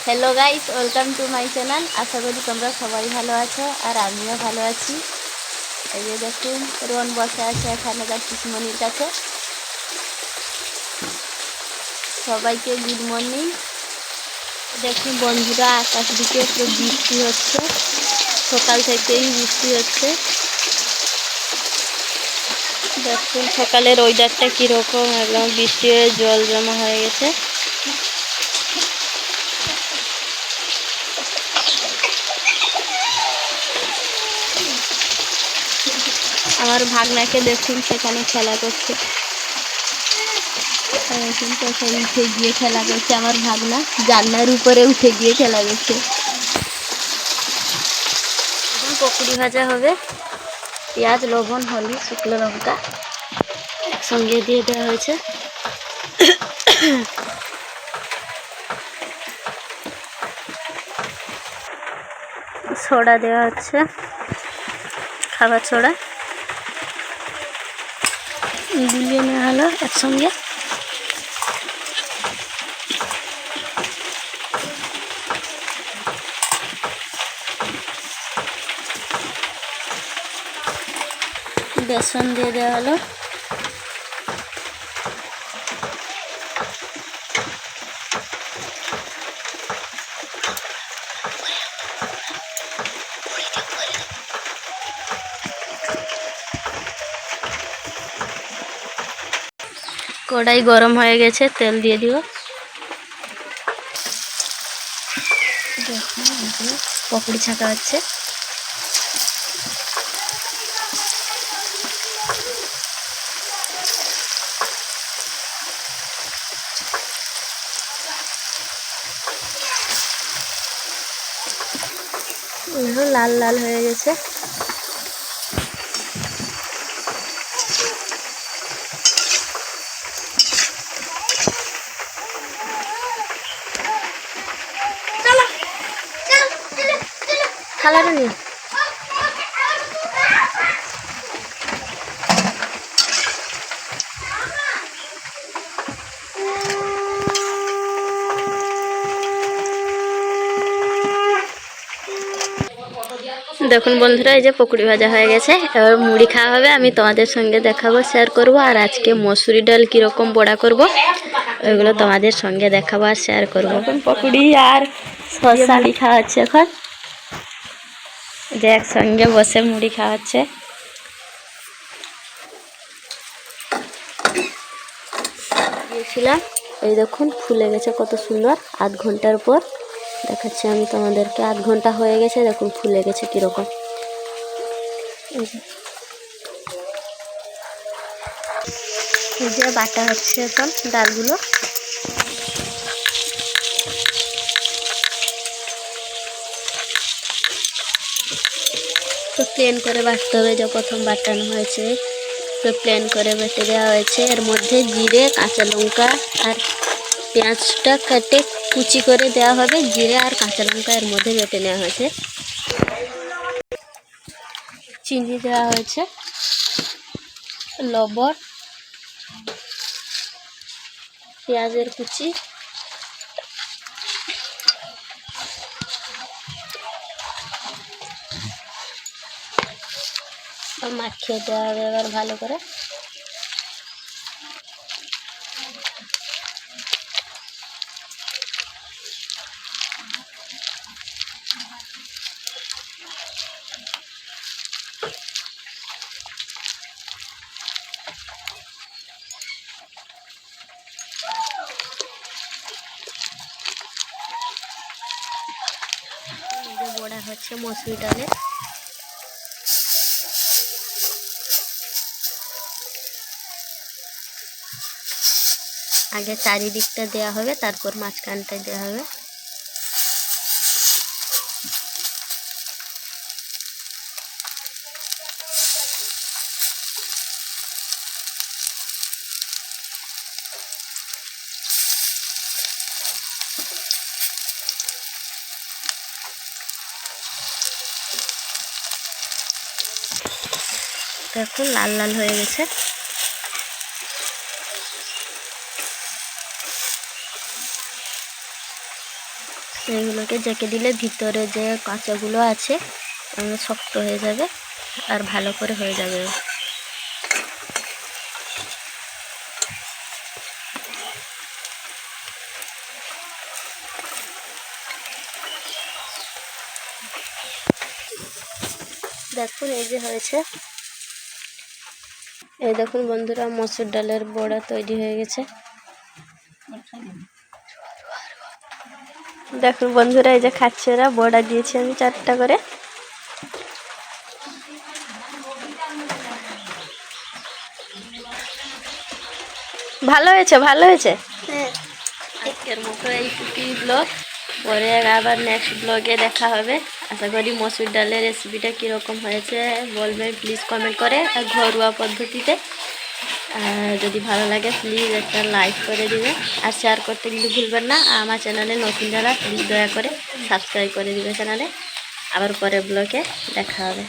Hello guys, welcome to my channel. आशा करी तुम्हारा सबाई भालो आछो और आमिও ভালো আছি। এই যে দেখুন রোহন বসে আছে এখানে তার পিসমনির কাছে। সবাইকে গুড মর্নিং। দেখুন বন্ধুরা, আকাশ দিকে পুরো বৃষ্টি হচ্ছে, সকাল থেকেই বৃষ্টি হচ্ছে। দেখুন সকালের ওয়েদারটা কীরকম, একদম বৃষ্টি হয়ে জল জমা হয়ে গেছে। আমার ভাগনাকে দেখুন সেখানে খেলা করছে, উঠে গিয়ে খেলা করছে। আমার ভাগনা জানলার উপরে উঠে গিয়ে খেলা করছে। এখন পকোড়ি ভাজা হবে। পেঁয়াজ, লবণ, হলুদ, শুকনো লঙ্কা একসঙ্গে দিয়ে দেওয়া হয়েছে। সোডা দেওয়া হচ্ছে, খাবার সোডা গুলিয়ে নেওয়া হলো একসঙ্গে। বেসন দিয়ে দেওয়া হলো। কড়াই গরম হয়ে গেছে, তেল দিয়ে দিব। পকোড়ি ছাকা হচ্ছে। লাল লাল হয়ে গেছে। খালাটা নিয়ে দেখুন বন্ধুরা, এই যে পকোড়ি ভাজা হয়ে গেছে। এবার মুড়ি খাওয়া হবে। আমি তোমাদের সঙ্গে দেখাবো, শেয়ার করব। আর আজকে মসুরি ডাল কীরকম বড়া করব ওইগুলো তোমাদের সঙ্গে দেখাবো আর শেয়ার করবো। এখন পকোড়ি আর শসা মুড়ি খাওয়া হচ্ছে। এখন যে একসঙ্গে বসে মুড়ি খাওয়া হচ্ছে। দিয়েছিলাম, এই দেখুন ফুলে গেছে কত সুন্দর। আধ ঘন্টার পর দেখাচ্ছি আমি তোমাদেরকে। আধ ঘন্টা হয়ে গেছে, দেখুন ফুলে গেছে কীরকম। এই যে বাটা হচ্ছে এখন ডালগুলো। তো প্লেন করে বাটতে হবে, যে প্রথম বাটানো হয়েছে তো প্লেন করে বেটে দেওয়া হয়েছে। এর মধ্যে জিরে, কাঁচা লঙ্কা আর পেঁয়াজটা কেটে কুচি করে দেওয়া হবে। জিরে আর কাঁচা লঙ্কা এর মধ্যে বেটে নেওয়া হয়েছে। চিনি দেওয়া হয়েছে, লবণ, পেঁয়াজের কুচি, মাখিয়ে দেওয়া হবে এবার ভালো করে। বড়া হচ্ছে মসুরি ডালের। আগে চারিদিকটা দেওয়া হবে, তারপর মাঝখানটা দেওয়া হবে। দেখুন লাল লাল হয়ে গেছে। এগুলোকে জেঁকে দিলে ভিতরে যে কাঁচাগুলো আছে এগুলো শক্ত হয়ে যাবে আর ভালো করে হয়ে যাবে। দেখুন এই যে হয়েছে, এই দেখুন বন্ধুরা মসুর ডালের বড়া তৈরি হয়ে গেছে। দেখুন বন্ধুরা এই যে খাচ্ছে ওরা, বড়া দিয়েছি আমি 4টা করে। ভালো হয়েছে, ভালো হয়েছে। আজকের মতো এইটুকুই ব্লগ, পরে আবার নেক্সট ব্লগে দেখা হবে। আশা করি মসুর ডালের রেসিপিটা কীরকম হয়েছে বলবেন প্লিজ কমেন্ট করে, আর ঘরোয়া পদ্ধতিতে। আর যদি ভালো লাগে প্লিজ একটা লাইক করে দিবে, আর শেয়ার করতে কিন্তু ভুলবেন না। আর আমার চ্যানেলে নতুন যারা প্লিজ দয়া করে সাবস্ক্রাইব করে দিবে চ্যানেলে। আবার পরে ব্লগে দেখা হবে।